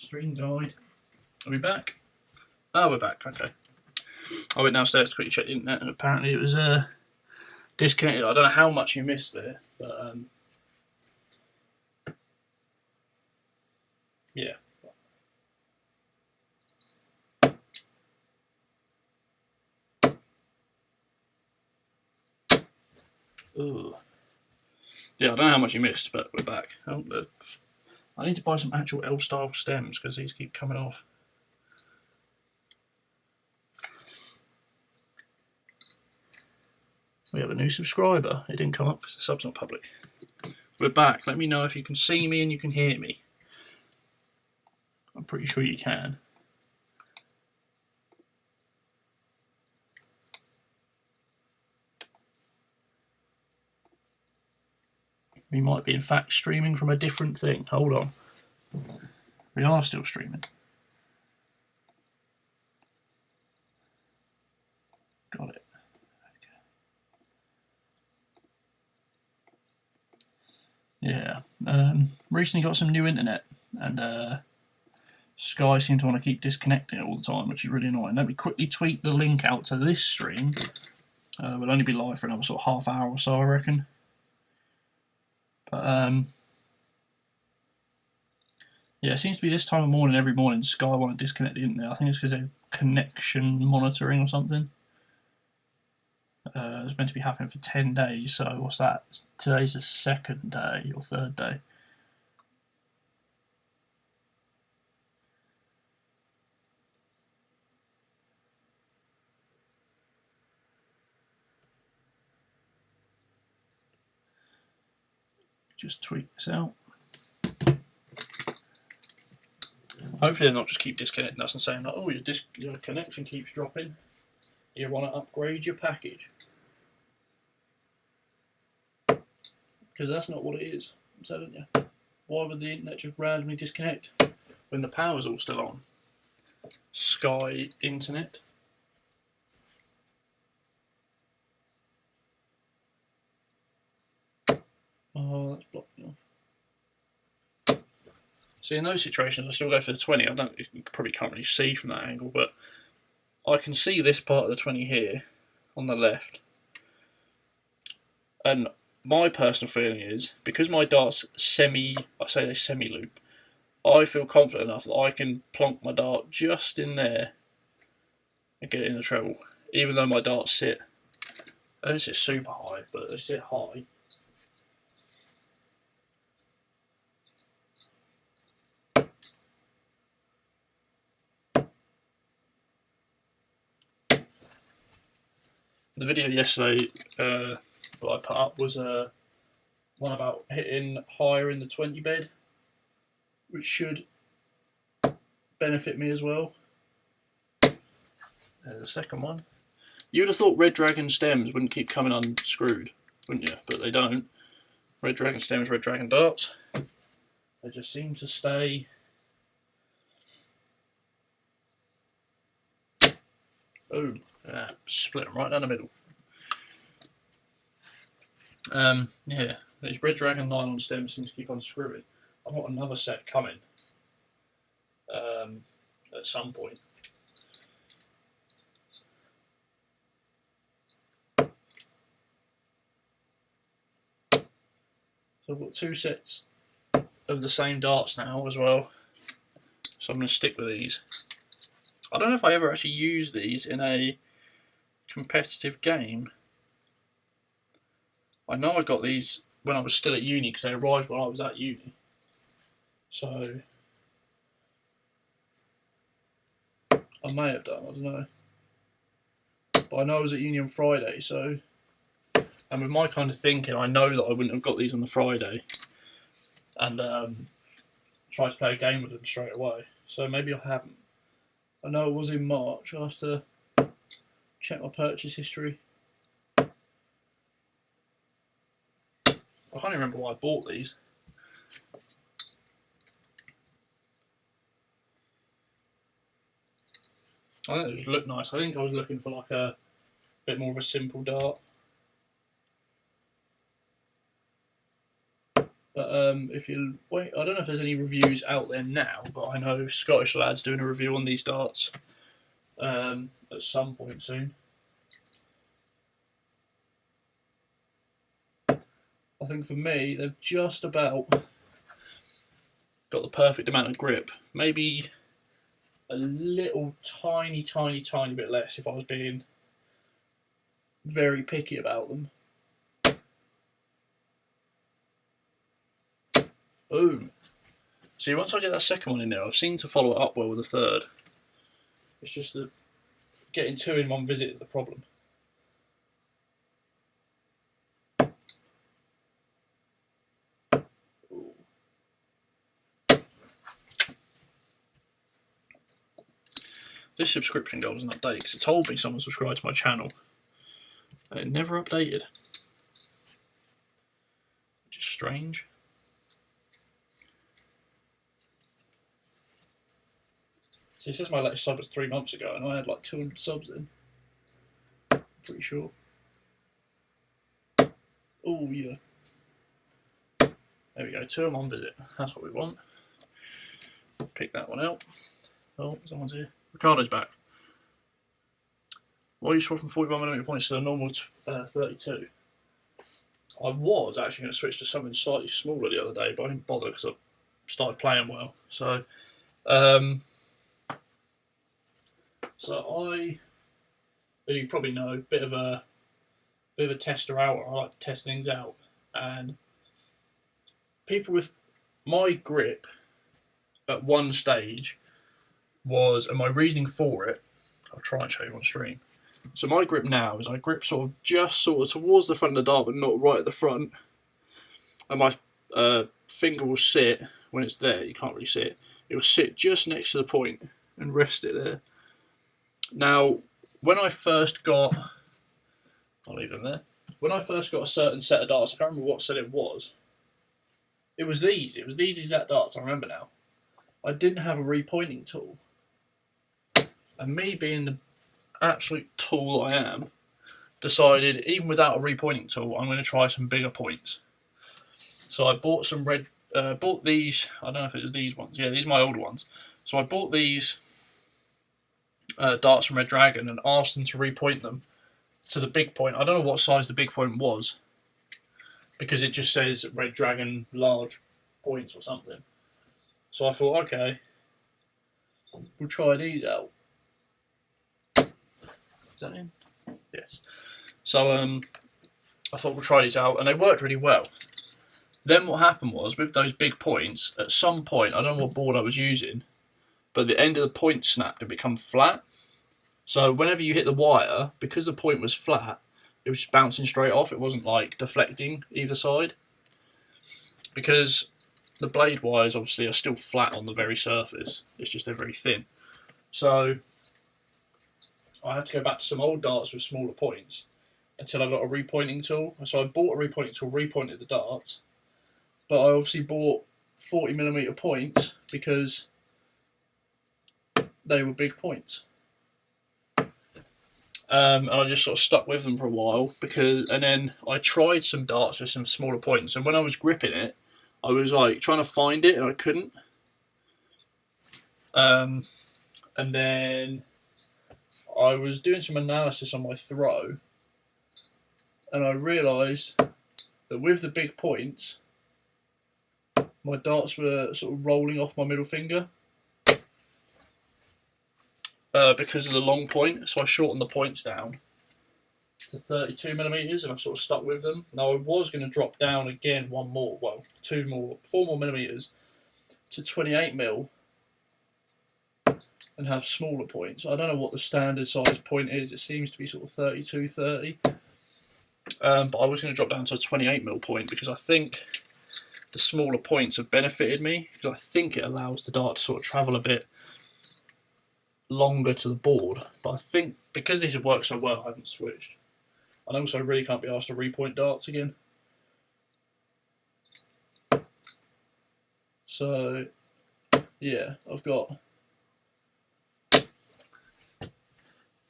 Stream died. Are we back? Oh, we're back. Okay. I went downstairs to quickly check the internet, and apparently it was disconnected. I don't know how much you missed there, but yeah. Ooh. Yeah, I don't know how much you missed, but we're back. I need to buy some actual L-style stems because these keep coming off. We have a new subscriber. It didn't come up because the sub's not public. We're back. Let me know if you can see me and you can hear me. I'm pretty sure you can. We might be in fact streaming from a different thing. Hold on. We are still streaming. Got it. Okay. Yeah. Recently got some new internet, and Sky seems to want to keep disconnecting it all the time, which is really annoying. Let me quickly tweet the link out to this stream. We'll only be live for another sort of half hour or so, I reckon. But yeah, it seems to be this time of morning every morning Sky want to disconnect the internet. I think it's because they're connection monitoring or something. It's meant to be happening for 10 days, so what's that? Today's the second day or third day. Just tweet this out. Hopefully they'll not just keep disconnecting us and saying like, oh, your connection keeps dropping. You want to upgrade your package. Because that's not what it is, I'm telling you. Why would the internet just randomly disconnect when the power's all still on? Sky internet. Oh, that's blocked me off. See, in those situations, I still go for the 20. You probably can't really see from that angle, but I can see this part of the 20 here on the left. And my personal feeling is, because my dart's semi-loop, I feel confident enough that I can plonk my dart just in there and get it in the treble. Even though my darts sit, I don't sit super high, but they sit high. The video yesterday that I put up was one about hitting higher in the 20 bed, which should benefit me as well. There's the second one. You would have thought Red Dragon stems wouldn't keep coming unscrewed, wouldn't you? But they don't. Red Dragon stems, Red Dragon darts. They just seem to stay. Boom. Split them right down the middle. Yeah, these Red Dragon nylon stems seem to keep unscrewing. I've got another set coming at some point. So I've got two sets of the same darts now as well. So I'm going to stick with these. I don't know if I ever actually used these in a competitive game. I know I got these when I was still at uni because they arrived when I was at uni. So I may have done, I don't know. But I know I was at uni on Friday, so, and with my kind of thinking, I know that I wouldn't have got these on the Friday and tried to play a game with them straight away. So maybe I haven't. I know it was in March. I'll have to check my purchase history. I can't even remember why I bought these. I think they just look nice. I think I was looking for like a bit more of a simple dart. But if you wait, I don't know if there's any reviews out there now, but I know Scottish Lad's doing a review on these darts at some point soon. I think for me, they've just about got the perfect amount of grip. Maybe a little tiny bit less if I was being very picky about them. Boom. See, once I get that second one in there, I've seen to follow it up well with the third. It's just that getting two in one visit is the problem. This subscription goal wasn't updated because it told me someone subscribed to my channel. And it never updated. Which is strange. See, it says my latest sub was 3 months ago and I had like 200 subs in. Pretty sure. Oh, yeah. There we go, 2 in one visit. That's what we want. Pick that one out. Oh, someone's here. Ricardo's back. Why are you swapping 41mm points to the normal 32? I was actually going to switch to something slightly smaller the other day, but I didn't bother because I started playing well. So you probably know, bit of a tester out. I like to test things out, and people with my grip at one stage was, and my reasoning for it, I'll try and show you on stream. So my grip now is I grip sort of towards the front of the dart, but not right at the front. And my finger will sit when it's there. You can't really see it. It will sit just next to the point and rest it there. Now, when I first got, I'll leave them there. When I first got a certain set of darts, I can't remember what set it was. It was these. It was these exact darts. I remember now. I didn't have a repointing tool. And me being the absolute tool I am, decided even without a repointing tool, I'm going to try some bigger points. So I bought some bought these, I don't know if it was these ones, yeah, these are my older ones. So I bought these darts from Red Dragon and asked them to repoint them to the big point. I don't know what size the big point was, because it just says Red Dragon large points or something. So I thought, okay, we'll try these out. Is that in? Yes. So I thought we'll try these out, and they worked really well. Then what happened was, with those big points, at some point, I don't know what board I was using, but the end of the point snapped and become flat. So whenever you hit the wire, because the point was flat, it was just bouncing straight off. It wasn't like deflecting either side. Because the blade wires obviously are still flat on the very surface. It's just they're very thin. So I had to go back to some old darts with smaller points until I got a repointing tool. So I bought a repointing tool, repointed the darts, but I obviously bought 40mm points because they were big points. And I just sort of stuck with them for a while, and then I tried some darts with some smaller points, and when I was gripping it, I was like trying to find it and I couldn't. And then I was doing some analysis on my throw, and I realised that with the big points, my darts were sort of rolling off my middle finger because of the long point. So I shortened the points down to 32mm, and I've sort of stuck with them. Now I was going to drop down again 4 more millimeters to 28mm. And have smaller points. I don't know what the standard size point is. It seems to be sort of 32, 30. But I was going to drop down to a 28mm point because I think the smaller points have benefited me, because I think it allows the dart to sort of travel a bit longer to the board. But I think because these have worked so well, I haven't switched. And also, I really can't be asked to repoint darts again. So, yeah, I've got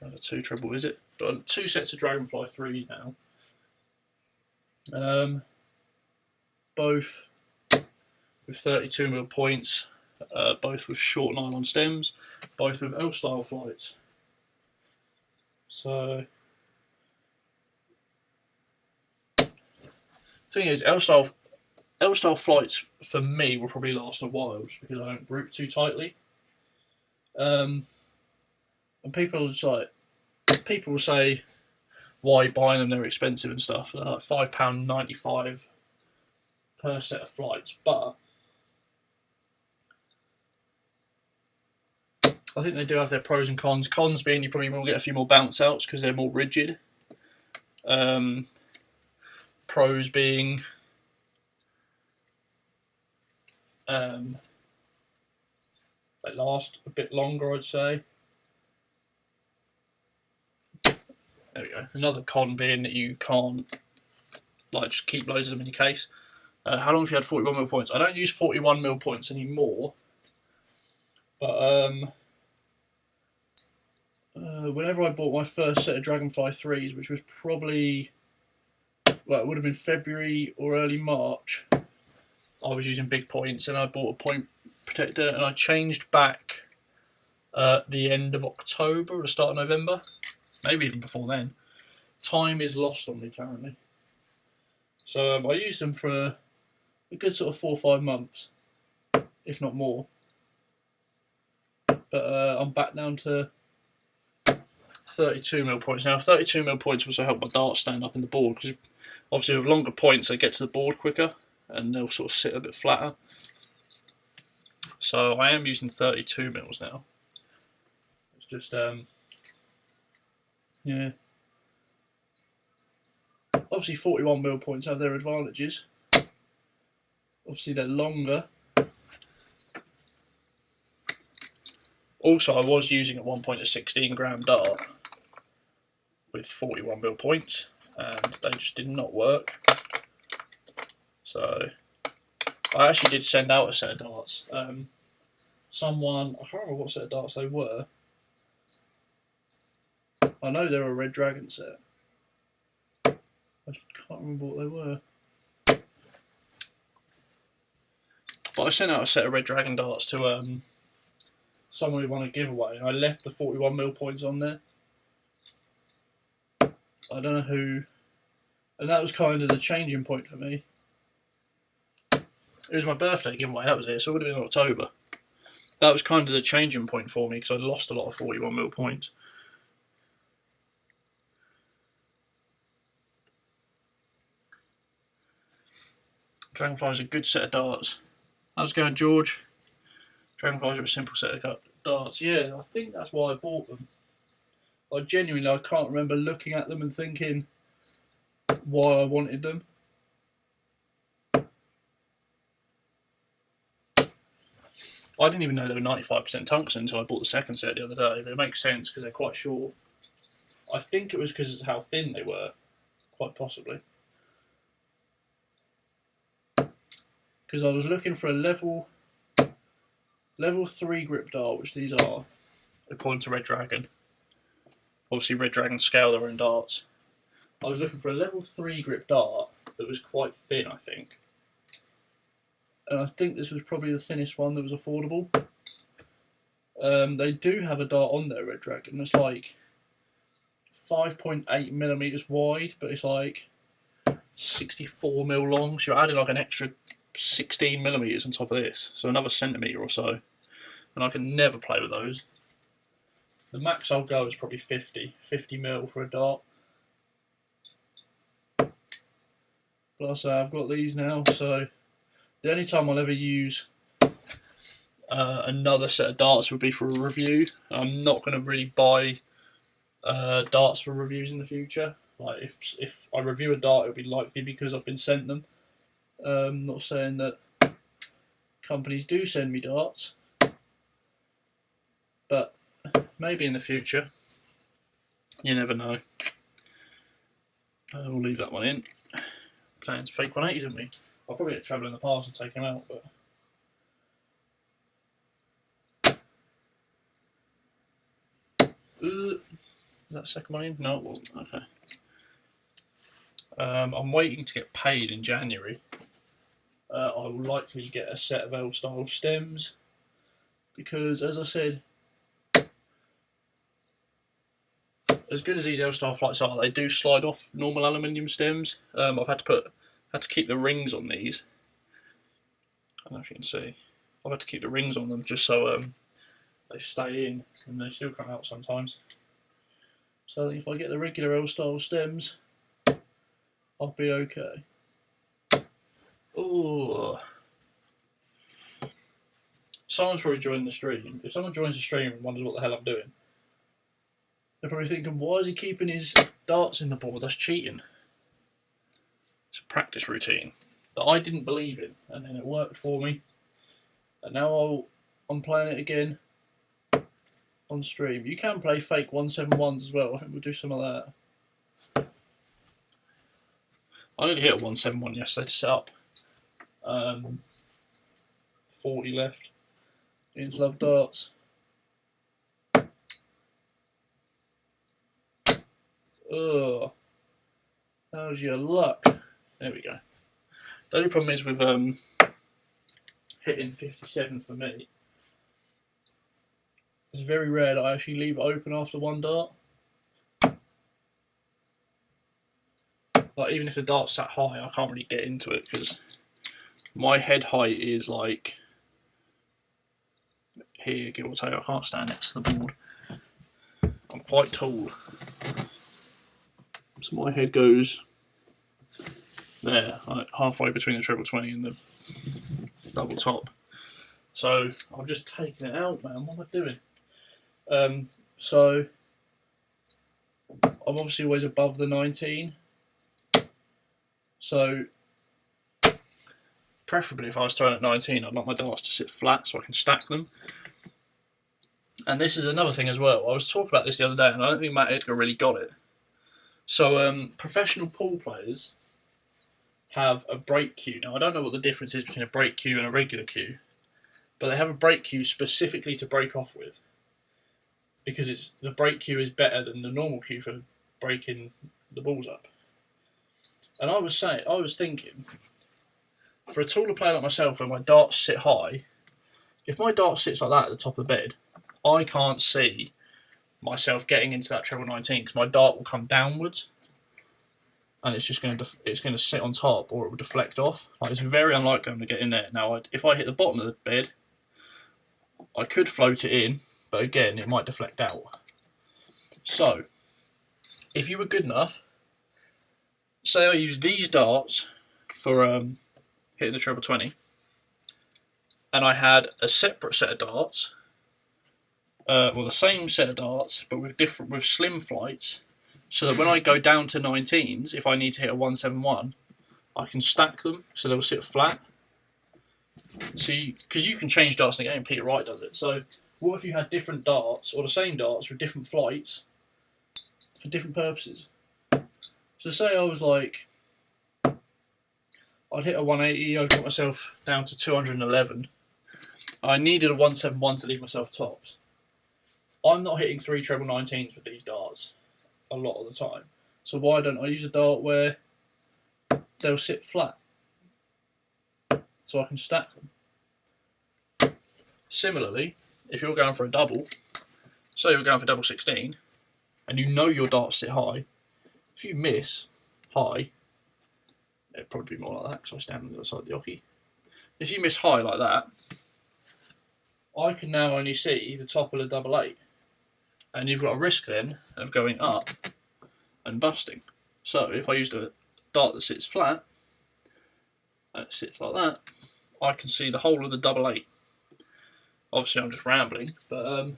another 2 triple visit. Got 2 sets of Dragonfly 3 now. Both with 32mm points, both with short nylon stems, both with L-style flights. So, thing is, L-style flights for me will probably last a while just because I don't group too tightly. And people will say, why buying them? They're expensive and stuff. They're like £5.95 per set of flights, but I think they do have their pros and cons. Cons being you probably will get a few more bounce outs because they're more rigid. Pros being they last a bit longer, I'd say. There we go. Another con being that you can't just keep loads of them in your case. How long have you had 41mm points? I don't use 41mm points anymore, but whenever I bought my first set of Dragonfly 3s, which was probably, well, it would have been February or early March, I was using big points, and I bought a point protector, and I changed back at the end of October or the start of November, maybe even before then. Time is lost on me currently. So I used them for a good sort of 4 or 5 months, if not more. But I'm back down to 32mm points. Now 32mm points also help my darts stand up in the board, because obviously with longer points they get to the board quicker and they'll sort of sit a bit flatter. So I am using 32mm now. It's just yeah. Obviously 41mm points have their advantages. Obviously they're longer. Also, I was using at one point a 16-gram dart with 41mm points, and they just did not work. So I actually did send out a set of darts. Someone, I can't remember what set of darts they were. I know they're a Red Dragon set. I can't remember what they were. But I sent out a set of Red Dragon darts to someone who won a giveaway, and I left the 41mm points on there. I don't know who, and that was kind of the changing point for me. It was my birthday giveaway, that was it, so it would have been in October. That was kind of the changing point for me because I lost a lot of 41mm points. Dragonflies are a good set of darts. How's it going, George? Dragonflies are a simple set of darts. Yeah, I think that's why I bought them. I can't remember looking at them and thinking why I wanted them. I didn't even know they were 95% tungsten until I bought the second set the other day, but it makes sense because they're quite short. I think it was because of how thin they were, quite possibly. Because I was looking for a level 3 grip dart, which these are, according to Red Dragon. Obviously, Red Dragon scale their own darts. I was looking for a level 3 grip dart that was quite thin, I think. And I think this was probably the thinnest one that was affordable. They do have a dart on there, Red Dragon. It's like 5.8mm wide, but it's like 64mm long. So you're adding like an extra 16mm on top of this, so another centimetre or so. And I can never play with those. The max I'll go is probably 50mm for a dart. Plus I've got these now, so the only time I'll ever use another set of darts would be for a review. I'm not going to really buy darts for reviews in the future. Like if I review a dart, it'll be likely because I've been sent them. Not saying that companies do send me darts, but maybe in the future. You never know. We'll leave that one in. Playing fake 180s with me. I'll probably get trouble in the past and take him out, but is that the second one in? No, it wasn't. Okay. I'm waiting to get paid in January. I will likely get a set of L-style stems because, as I said, as good as these L-style flights are, they do slide off normal aluminium stems. I've had to keep the rings on these. I don't know if you can see. I've had to keep the rings on them just so they stay in, and they still come out sometimes. So if I get the regular L-style stems, I'll be okay. Oh, someone's probably joined the stream. If someone joins the stream and wonders what the hell I'm doing, they're probably thinking, why is he keeping his darts in the board? That's cheating. It's a practice routine that I didn't believe in, and then it worked for me. And now I'm playing it again on stream. You can play fake 171s as well. I think we'll do some of that. I only hit a 171 yesterday to set up. 40 left. Ian's love darts. Ugh. How's your luck? There we go. The only problem is with hitting 57 for me. It's very rare that I actually leave it open after one dart. Like, even if the dart's sat high, I can't really get into it because my head height is like here, give or take. I can't stand next to the board. I'm quite tall. So my head goes there, like halfway between the treble 20 and the double top. So I'm just taking it out, man. What am I doing? So I'm obviously always above the 19. So preferably if I was throwing at 19, I'd like my darts to sit flat so I can stack them. And this is another thing as well. I was talking about this the other day, and I don't think Matt Edgar really got it. So professional pool players have a break cue. Now, I don't know what the difference is between a break cue and a regular cue, but they have a break cue specifically to break off with, because the break cue is better than the normal cue for breaking the balls up. And I was thinking, for a taller player like myself, where my darts sit high, if my dart sits like that at the top of the bed, I can't see myself getting into that treble 19 because my dart will come downwards, and it's just going to sit on top, or it will deflect off. Like, it's very unlikely I'm going to get in there. Now, if I hit the bottom of the bed, I could float it in, but again, it might deflect out. So, if you were good enough, say I use these darts for hitting the treble 20, and I had a separate set of darts, the same set of darts, but with slim flights, so that when I go down to 19s, if I need to hit a 171, I can stack them so they'll sit flat. See, because you can change darts in the game, Peter Wright does it. So what if you had different darts, or the same darts with different flights for different purposes? So say I was like, I'd hit a 180, I'd put myself down to 211. I needed a 171 to leave myself tops. I'm not hitting 3 treble 19s with these darts a lot of the time. So why don't I use a dart where they'll sit flat so I can stack them? Similarly, if you're going for a double, say you're going for double 16, and you know your darts sit high, if you miss high, it'd probably be more like that because I stand on the other side of the hockey. If you miss high like that, I can now only see the top of the double 8. And you've got a risk then of going up and busting. So if I used a dart that sits flat, and it sits like that, I can see the whole of the double 8. Obviously I'm just rambling, but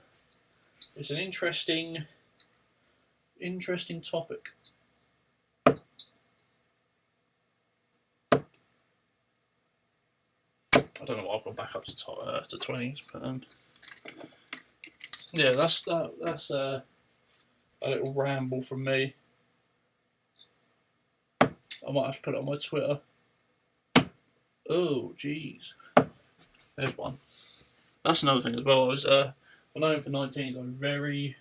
it's an interesting topic. I don't know why I've gone back up to 20s, but yeah, that's a little ramble from me. I might have to put it on my Twitter. Oh, jeez. There's one. That's another thing as well. I was when I'm for 19s, I very,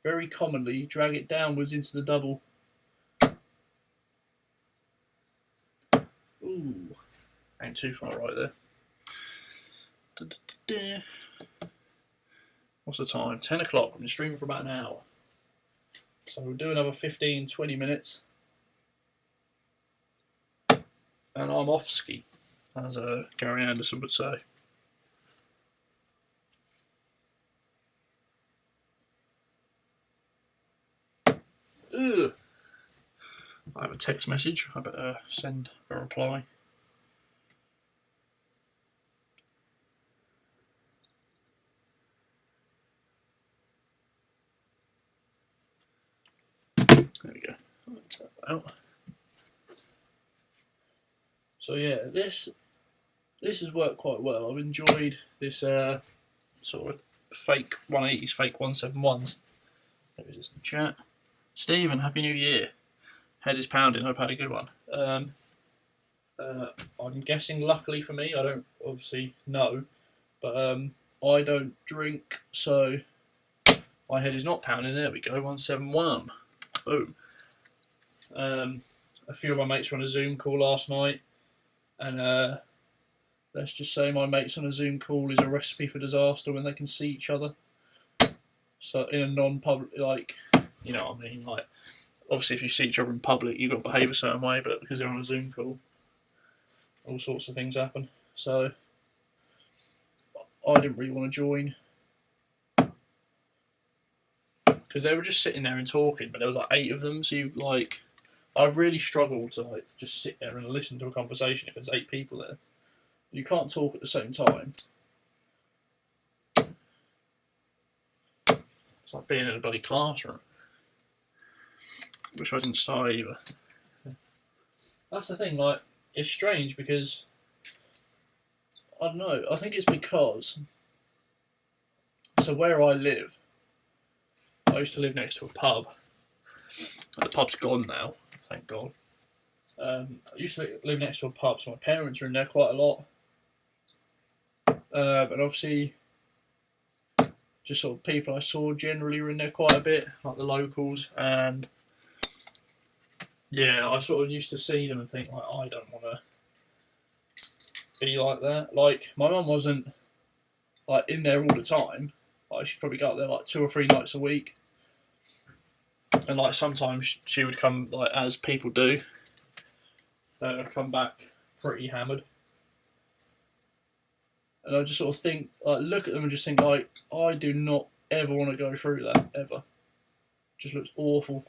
very commonly drag it downwards into the double. Ooh. Ain't too far right there. What's the time? 10 o'clock. I've been streaming for about an hour. So we'll do another 15-20 minutes. And I'm off ski, as Gary Anderson would say. Ugh. I have a text message. I better send a reply. There we go. Take that out. So yeah, this has worked quite well. I've enjoyed this sort of fake 180s, fake 171s. There is the chat. Stephen, Happy New Year. Head is pounding. Hope I had a good one. I'm guessing, luckily for me, I don't obviously know, but I don't drink, so my head is not pounding. There we go, 171. Boom. A few of my mates were on a Zoom call last night, and let's just say my mates on a Zoom call is a recipe for disaster when they can see each other. So in a non-public, like, you know what I mean, like, obviously if you see each other in public, you've got to behave a certain way, but because they're on a Zoom call, all sorts of things happen. So I didn't really want to join, because they were just sitting there and talking, but there was like 8 of them, so you like, I really struggled to like just sit there and listen to a conversation if there's 8 people there. You can't talk at the same time. It's like being in a bloody classroom, which I didn't start either. That's the thing, like, it's strange because, I don't know, I think it's because, so where I live, I used to live next to a pub, and the pub's gone now, thank God. I used to live next to a pub, so my parents are in there quite a lot. And obviously, just sort of people I saw generally were in there quite a bit, like the locals, and yeah, I sort of used to see them and think, like, I don't want to be like that. Like, my mum wasn't, like, in there all the time. Like, she'd probably go up there, like, 2 or 3 nights a week. And, like, sometimes she would come, like, as people do, come back pretty hammered. And I just sort of think, like, look at them and just think, like, I do not ever want to go through that, ever. Just looks awful.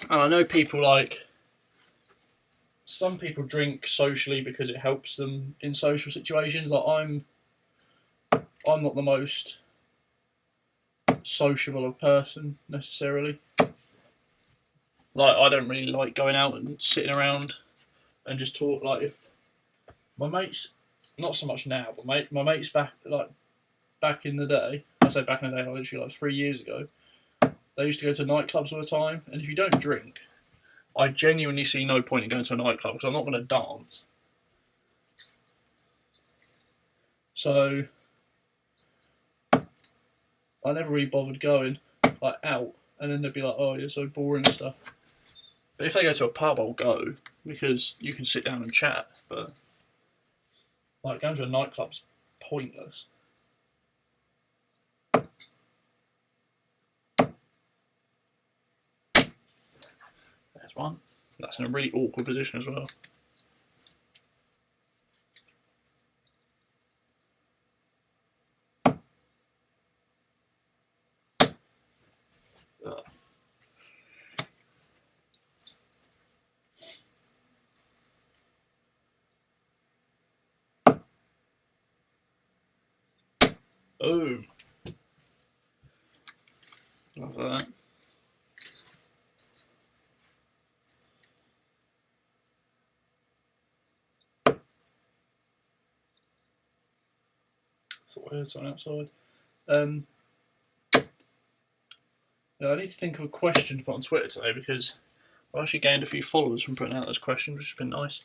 And I know people, like, some people drink socially because it helps them in social situations. Like, I'm not the most sociable of person necessarily. Like, I don't really like going out and sitting around and just talk. Like, if my mates, not so much now, but my mates back in the day, I say back in the day, like literally like 3 years ago, they used to go to nightclubs all the time. And if you don't drink, I genuinely see no point in going to a nightclub because I'm not going to dance. So I never really bothered going, like, out, and then they'd be like, "Oh, you're so boring" and stuff. But if they go to a pub, I'll go because you can sit down and chat. But like, going to a nightclub's pointless. There's one. That's in a really awkward position as well. Boom. Love that. Thought I heard something outside. Yeah, I need to think of a question to put on Twitter today because I've actually gained a few followers from putting out those questions, which has been nice.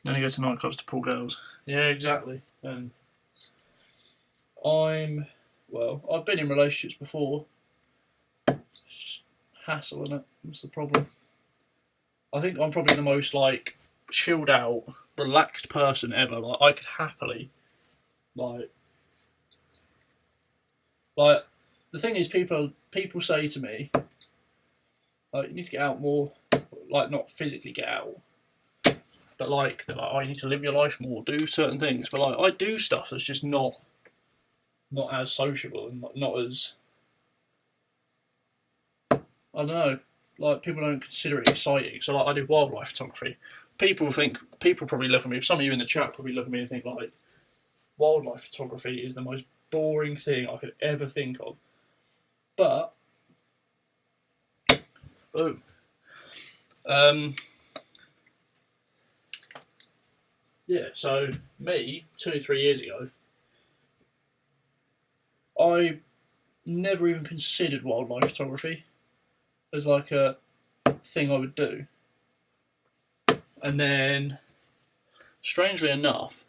Only go to nightclubs to pull girls. Yeah, exactly. And I've been in relationships before. It's just hassle, isn't it? That's the problem. I think I'm probably the most like chilled out, relaxed person ever. Like I could happily, like, like the thing is, people say to me, like, you need to get out more, like not physically get out, but like they're like, oh, you need to live your life more, do certain things. But like I do stuff that's just not as sociable and not as, I don't know, like people don't consider it exciting. So like I do wildlife photography. People probably look at me. Some of you in the chat probably look at me and think like wildlife photography is the most boring thing I could ever think of. But boom. Yeah, so me, 2 or 3 years ago, I never even considered wildlife photography as like a thing I would do. And then, strangely enough,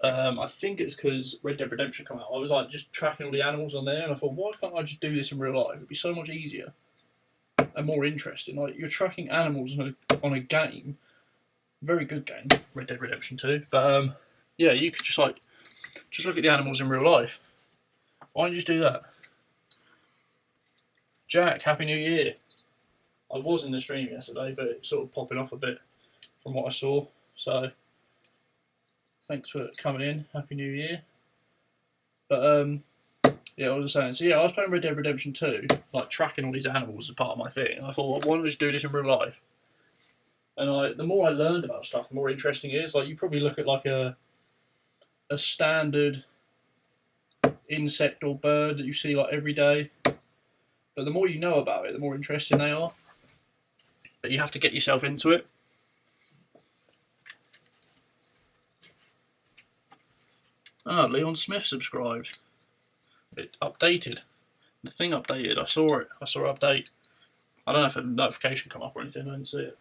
I think it's because Red Dead Redemption came out. I was like just tracking all the animals on there, and I thought, why can't I just do this in real life? It'd be so much easier and more interesting. Like you're tracking animals on a game, very good game, Red Dead Redemption 2. But yeah, you could just look at the animals in real life. Why don't you just do that? Jack, Happy New Year. I was in the stream yesterday, but it's sort of popping off a bit from what I saw. So thanks for coming in. Happy New Year. But yeah, I was saying. So yeah, I was playing Red Dead Redemption 2, like tracking all these animals as part of my thing. And I thought, well, why don't I just do this in real life? And the more I learned about stuff, the more interesting it is. Like you probably look at like a standard insect or bird that you see like every day, but the more you know about it, the more interesting they are. But you have to get yourself into it. Ah, Leon Smith subscribed. It updated. The thing updated. I saw it. I saw it update. I don't know if a notification come up or anything. I didn't see it.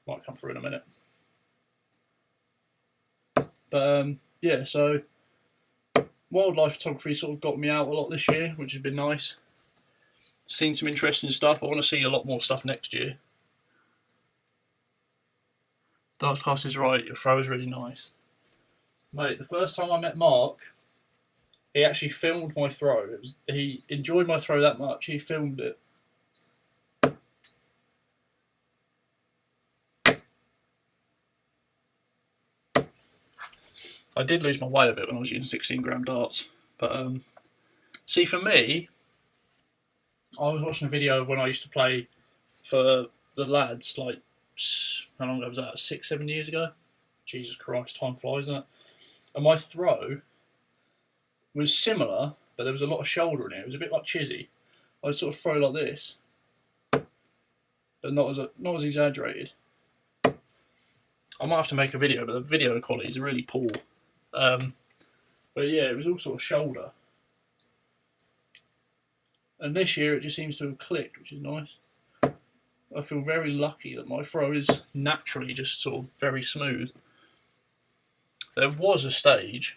Might come through in a minute. But yeah, so wildlife photography sort of got me out a lot this year, which has been nice. Seen some interesting stuff. I want to see a lot more stuff next year. Dark Class is right. Your throw is really nice. Mate, the first time I met Mark, he actually filmed my throw. He enjoyed my throw that much, he filmed it. I did lose my way a bit when I was using 16 gram darts. But see, for me, I was watching a video of when I used to play for the lads, like, how long ago was that? 6-7 years ago? Jesus Christ, time flies, doesn't it? And my throw was similar, but there was a lot of shoulder in it. It was a bit like Chizzy. I'd sort of throw like this, but not as exaggerated. I might have to make a video, but the video quality is really poor. But yeah, it was all sort of shoulder. And this year it just seems to have clicked, which is nice. I feel very lucky that my throw is naturally just sort of very smooth. There was a stage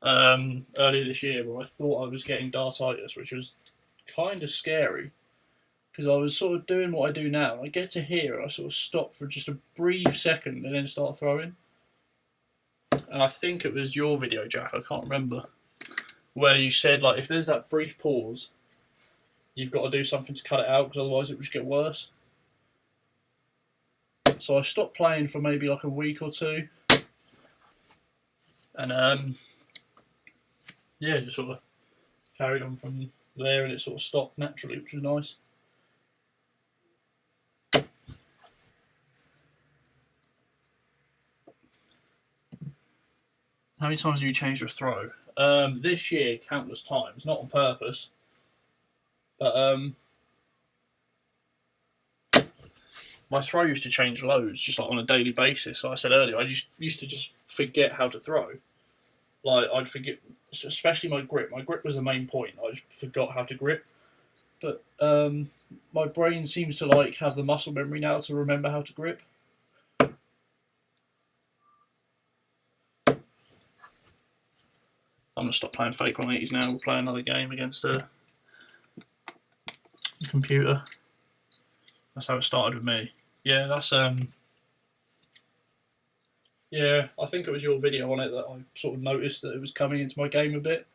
earlier this year where I thought I was getting dartitis, which was kind of scary because I was sort of doing what I do now. I get to here and I sort of stop for just a brief second and then start throwing. And I think it was your video, Jack, I can't remember, where you said like if there's that brief pause, you've got to do something to cut it out because otherwise it would just get worse. So I stopped playing for maybe like a week or two. And yeah, just sort of carried on from there and it sort of stopped naturally, which was nice. How many times have you changed your throw? This year, countless times, not on purpose. But my throw used to change loads, just like on a daily basis. Like I said earlier, I just used to just forget how to throw. Like I'd forget, especially my grip. My grip was the main point. I just forgot how to grip. But my brain seems to like have the muscle memory now to remember how to grip. I'm going to stop playing fake 180s now. We'll play another game against a computer. That's how it started with me. Yeah, that's yeah, I think it was your video on it that I sort of noticed that it was coming into my game a bit.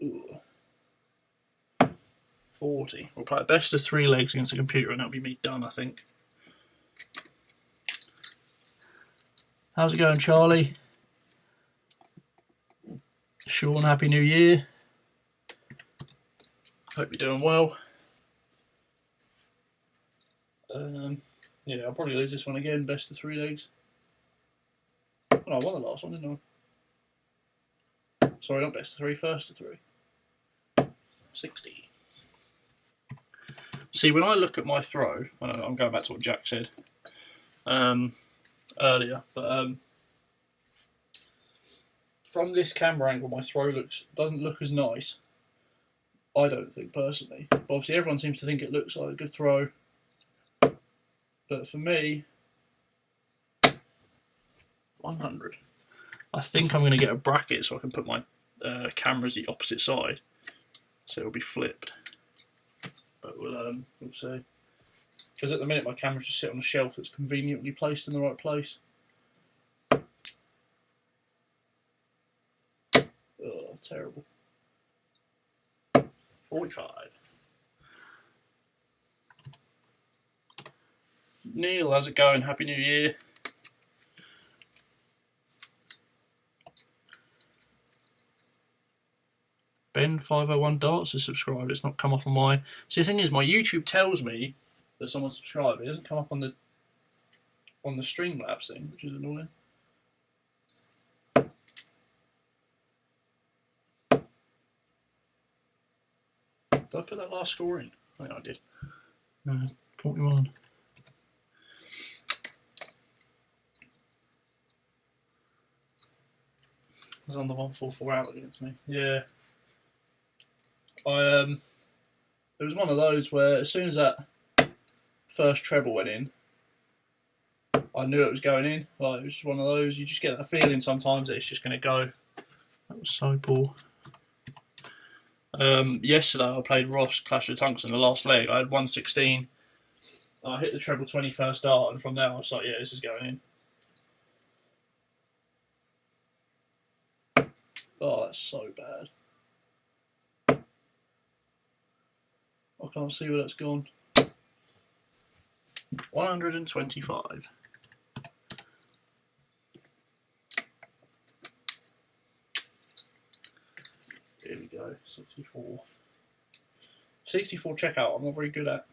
Ooh. 40. We'll play a best of 3 legs against the computer and that'll be me done, I think. How's it going, Charlie? Sean, Happy New Year. Hope you're doing well. Yeah, I'll probably lose this one again, best of 3 legs. Oh, no, I won the last one, didn't I? Sorry, not best of 3, first of 3. 60. See, when I look at my throw, I'm going back to what Jack said earlier, but from this camera angle, my throw doesn't look as nice. I don't think, personally. But obviously, everyone seems to think it looks like a good throw. But for me, 100. I think I'm going to get a bracket so I can put my cameras the opposite side, so it'll be flipped. But we'll see. Because at the minute my cameras just sit on a shelf that's conveniently placed in the right place. Oh, terrible. 45. Neil, how's it going? Happy New Year. Ben501 Darts is subscribed. It's not come up on my... See, the thing is, my YouTube tells me that someone subscribed. It doesn't come up on the Streamlabs thing, which is annoying. Did I put that last score in? I think I did. 41. I was on the 144 out against me. Yeah. It was one of those where as soon as that first treble went in, I knew it was going in. Like, it was just one of those, you just get that feeling sometimes that it's just going to go. That was so poor. Yesterday I played Ross Clash of Tungsten, the last leg. I had 116. I hit the treble 20 first dart, and from there I was like, yeah, this is going in. Oh, that's so bad. I can't see where that's gone. 125. Here we go, 64. 64 checkout, I'm not very good at.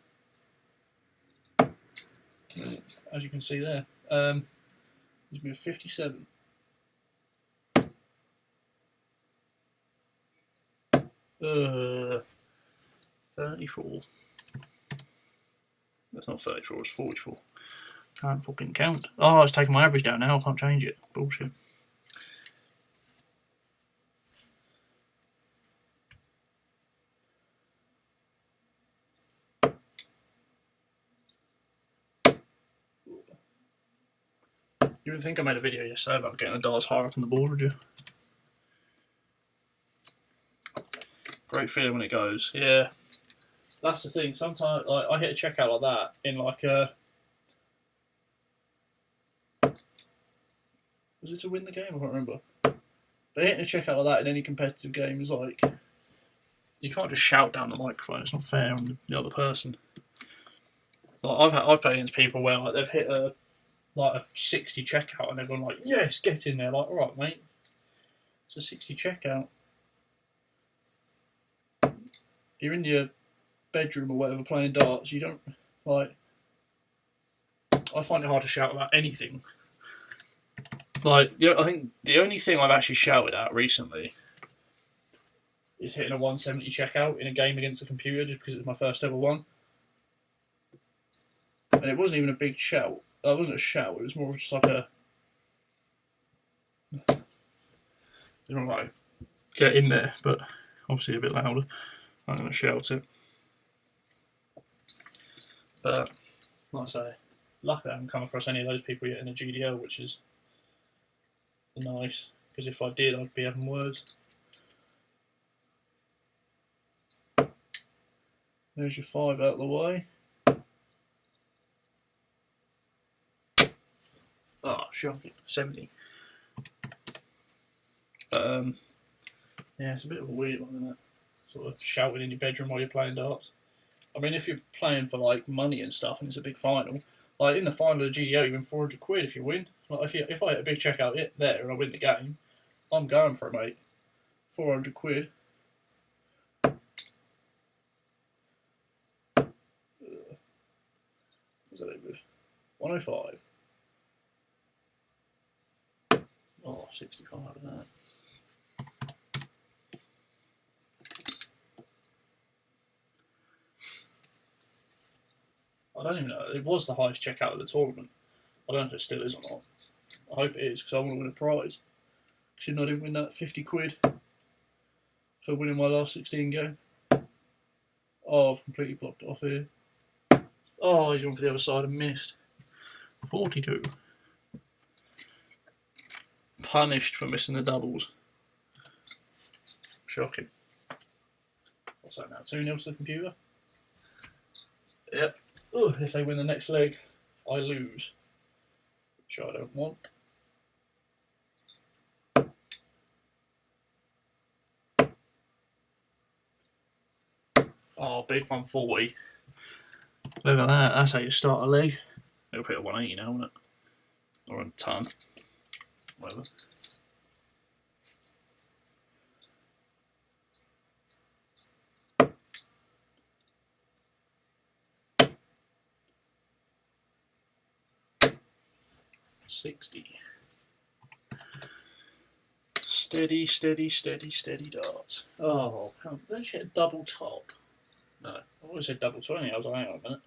As you can see there. There's been a 57. Uh, 34. That's not 34, it's 44. Can't fucking count. Oh, it's taking my average down now, I can't change it. Bullshit. You didn't think I made a video yesterday about getting the darts higher up on the board, would you? Great feeling when it goes. Yeah, that's the thing. Sometimes like, I hit a checkout like that in like a... Was it to win the game? I can't remember. But hitting a checkout like that in any competitive game is like... You can't just shout down the microphone. It's not fair on the other person. Like I've played against people where like they've hit a 60 checkout and everyone like, yes, get in there. Like, all right, mate. It's a 60 checkout. You're in your bedroom or whatever playing darts. You don't like. I find it hard to shout about anything. Like, I think the only thing I've actually shouted at recently is hitting a 170 checkout in a game against a computer, just because it was my first ever one. And it wasn't even a big shout. It wasn't a shout. It was more of just like a. Like, get in there, but obviously a bit louder. I'm going to shout it. But, like I say, luckily I haven't come across any of those people yet in the GDL, which is nice, because if I did, I'd be having words. There's your 5 out of the way. Oh, shocking. 70. Yeah, it's a bit of a weird one, isn't it? Sort of shouting in your bedroom while you're playing darts. I mean, if you're playing for like money and stuff and it's a big final, like in the final of the GDO, you win 400 quid if you win. Like if I hit a big check out there and I win the game, I'm going for it, mate. 400 quid. What's that with? 105. Oh, 65 of that. I don't even know. It was the highest checkout of the tournament. I don't know if it still is or not. I hope it is because I want to win a prize. Shouldn't I didn't win that 50 quid for winning my last 16 game? Oh, I've completely blocked it off here. Oh, he's gone for the other side and missed. 42. Punished for missing the doubles. Shocking. What's that now? 2-0 to the computer? Yep. Oh, if they win the next leg, I lose. Which I don't want. Oh, big 140. Look at that. That's how you start a leg. It'll put a 180 now, won't it? Or a ton. Whatever. $60. Steady, steady, steady, steady darts. Oh, don't you hit a double top? No, I always said double 20. I was like, hang on a minute.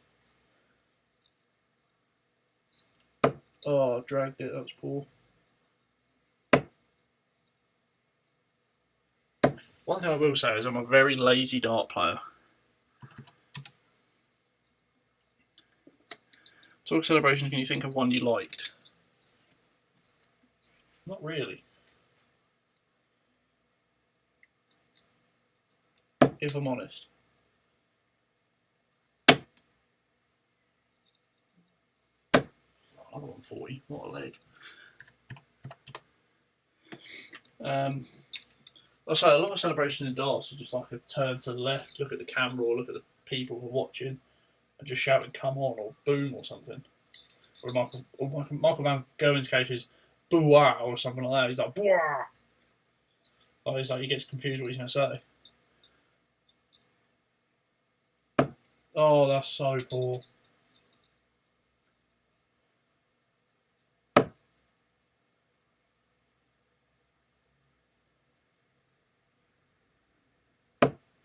Oh, I dragged it. That was poor. One thing I will say is I'm a very lazy dart player. Talk celebrations, can you think of one you liked? Not really. If I'm honest. Another 140. What a leg. I'll say a lot of celebrations in darts are just like a turn to the left, look at the camera or look at the people who are watching and just shouting come on or boom or something. Or Michael Van Gogh's case is boo-wah or something like that. He's like boo-wah. Or he's like, he gets confused what he's going to say. Oh, that's so poor.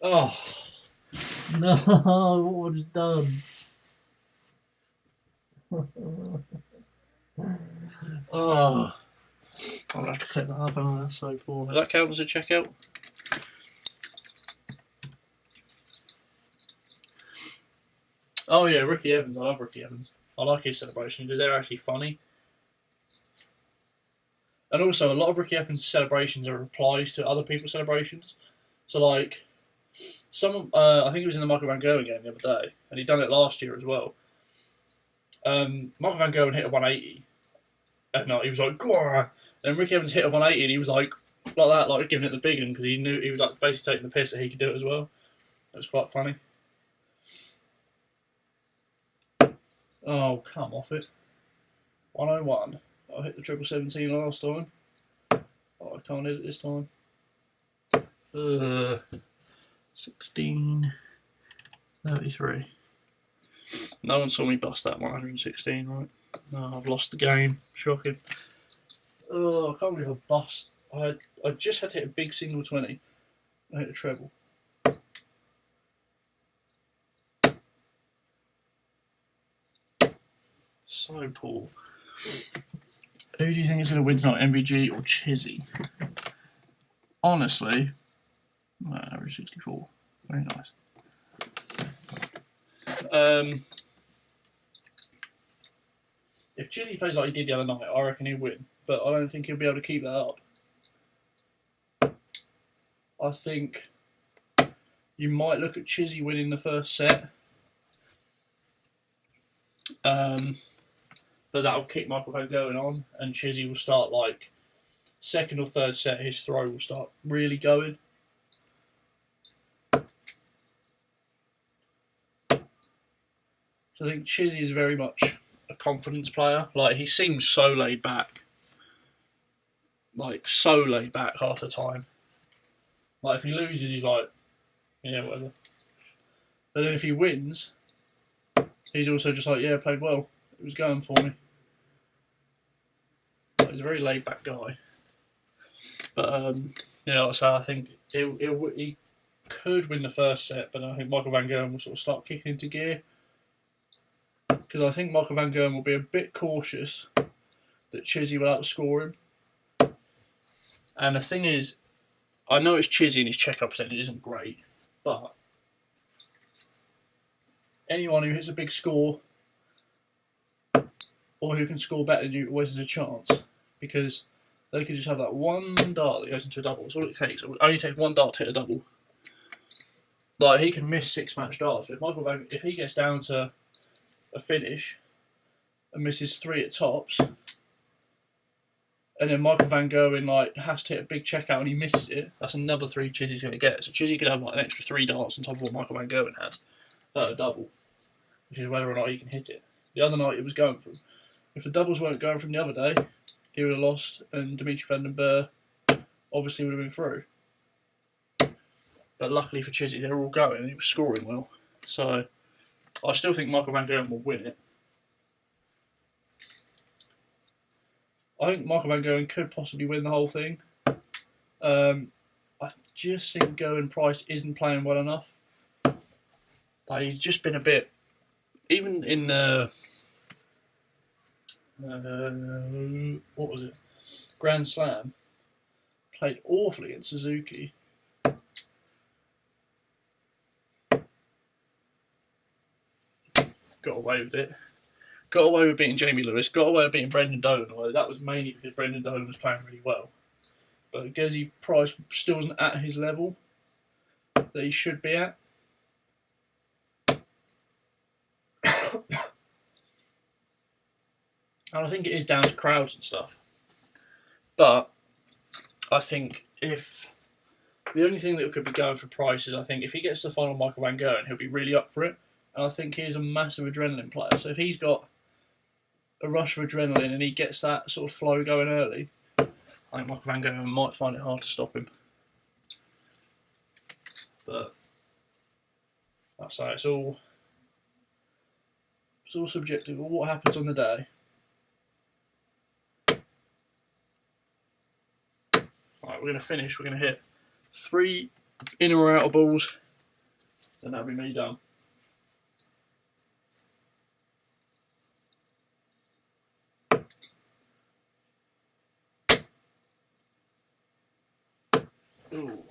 Oh. No, what was done? Oh. I'll have to clip that up. Oh, that's so poor. Does that count as a checkout? Oh yeah, Ricky Evans. I love Ricky Evans. I like his celebrations because they're actually funny. And also, a lot of Ricky Evans' celebrations are replies to other people's celebrations. So like, I think he was in the Michael Van Gerwen game the other day, and he'd done it last year as well. Michael Van Gerwen hit a 180, and he was like, "Gwah!" And Ricky Evans hit a 180, and he was like that, like giving it the big one because he knew he was like basically taking the piss that he could do it as well. It was quite funny. Oh, come off it. 101. I hit the 777 last time. Oh, I can't hit it this time. 16. 33. No one saw me bust that 116, right? No, I've lost the game. Shocking. Oh, I can't believe I bust. I just had to hit a big single 20. I hit a treble. So poor. Who do you think is going to win tonight, MVG or Chizzy? Honestly, average 64. Very nice. If Chizzy plays like he did the other night, I reckon he'll win. But I don't think he'll be able to keep that up. I think You might look at Chizzy winning the first set. But that'll keep Michael Van Gerwen on, and Chizzy will start like second or third set, his throw will start really going. So I think Chizzy is very much a confidence player. Like, he seems so laid back. Like, so laid back half the time. Like, if he loses, he's like, yeah, whatever. But then if he wins, he's also just like, yeah, played well. It was going for me. Like, he's a very laid back guy. But, so I think he could win the first set, but I think Michael Van Gerwen will sort of start kicking into gear. Because I think Michael Van Gerwen will be a bit cautious that Chizzy will outscore him. And the thing is, I know it's Chizzy and his check-up percentage isn't great, but anyone who hits a big score or who can score better than you always has a chance, because they could just have that one dart that goes into a double. That's all it takes. It only takes one dart to hit a double. Like, he can miss 6-match darts, but if he gets down to a finish and misses 3 at tops, and then Michael Van Gerwen has to hit a big check out and he misses it, that's another 3 Chizzy's going to get. So Chizzy could have an extra 3 darts on top of what Michael Van Gerwen has at a double, which is whether or not he can hit it. The other night it was going from. If the doubles weren't going from the other day, he would have lost, and Dimitri Van den Bergh obviously would have been through. But luckily for Chizzy, they were all going and he was scoring well. So I still think Michael Van Gerwen will win it. I think Michael Van Gerwen could possibly win the whole thing. I just think Gerwyn Price isn't playing well enough. Like, he's just been a bit, even in what was it? Grand Slam, played awfully in Suzuki. Got away with it. Got away with beating Jamie Lewis. Got away with beating Brendan Dolan. Although that was mainly because Brendan Dolan was playing really well. But Gezi Price still wasn't at his level that he should be at. And I think it is down to crowds and stuff. But I think if the only thing that could be going for Price is, I think if he gets to the final Michael Van Gerwen, he'll be really up for it. And I think he's a massive adrenaline player. So if he's got a rush of adrenaline and he gets that sort of flow going early, I think Michael Van Gerwen might find it hard to stop him. But that's how it's all subjective. Well, what happens on the day? Alright, we're going to finish. We're going to hit 3 in or out of balls, and that'll be me done. Ooh.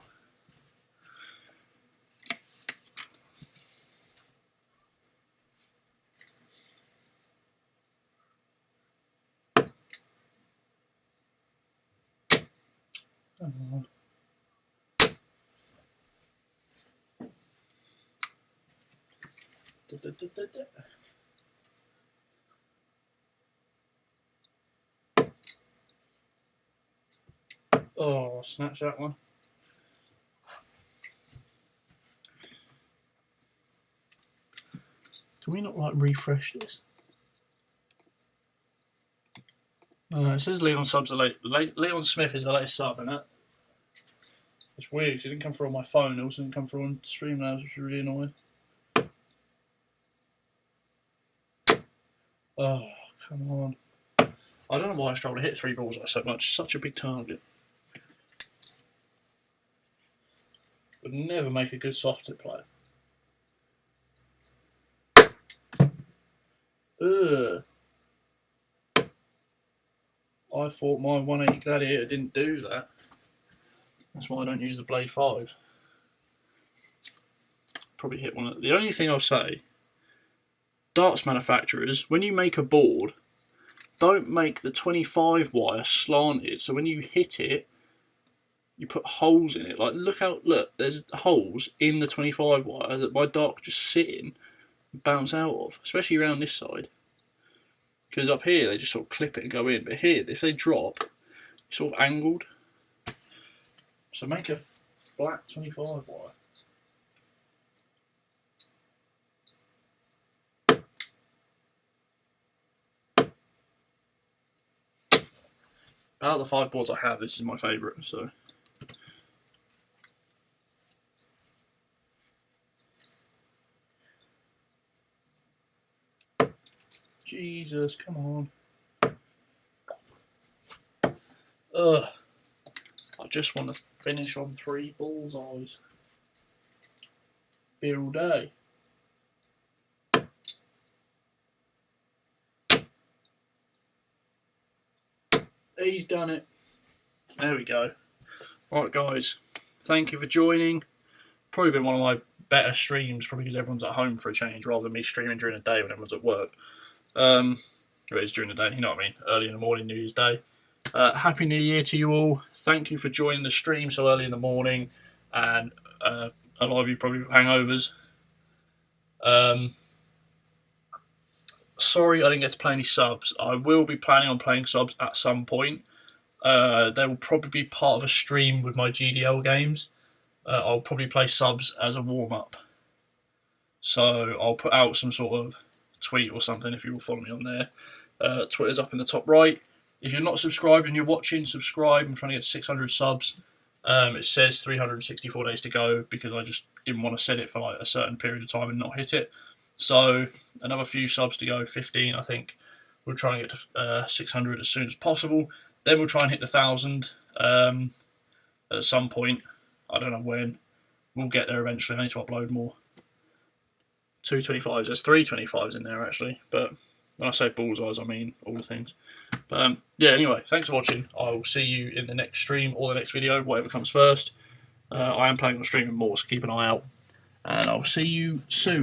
Oh, snatch that one. Can we not refresh this? Oh, it says Leon subs are late. Leon Smith is the latest sub, and that. It's weird because it didn't come through on my phone. It also didn't come through on Streamlabs, which is really annoying. Oh, come on. I don't know why I struggle to hit 3 balls like so much. Such a big target. Would never make a good soft tip player. Ugh. I thought my 180 Gladiator didn't do that. That's why I don't use the Blade 5. Probably hit one. The only thing I'll say, darts manufacturers, when you make a board, don't make the 25 wire slanted. So when you hit it, you put holes in it. Like, look, there's holes in the 25 wire that my dart just sit in and bounce out of, especially around this side. Because up here, they just sort of clip it and go in. But here, if they drop, it's sort of angled. So make a flat 25 wire. Out of the 5 boards I have, this is my favourite, so. Jesus, come on. Ugh. I just want to finish on 3 bullseyes. Be here all day. He's done it. There we go. Alright guys, thank you for joining. Probably been one of my better streams, probably because everyone's at home for a change, rather than me streaming during the day when everyone's at work. It is during the day, you know what I mean, early in the morning, New Year's Day. Happy New Year to you all. Thank you for joining the stream so early in the morning, and a lot of you probably have hangovers. Sorry I didn't get to play any subs. I will be planning on playing subs at some point. They will probably be part of a stream with my GDL games. I'll probably play subs as a warm-up. So I'll put out some sort of tweet or something if you will follow me on there. Twitter's up in the top right. If you're not subscribed and you're watching, subscribe. I'm trying to get to 600 subs. It says 364 days to go because I just didn't want to set it for like a certain period of time and not hit it. So another few subs to go, 15 I think. We'll try and get to 600 as soon as possible. Then we'll try and hit the 1,000 at some point. I don't know when. We'll get there eventually. I need to upload more. 2 25s. There's 3 25s in there actually. But when I say bullseyes, I mean all the things. But yeah, anyway, thanks for watching. I will see you in the next stream or the next video, whatever comes first. I am planning on streaming more, so keep an eye out. And I'll see you soon.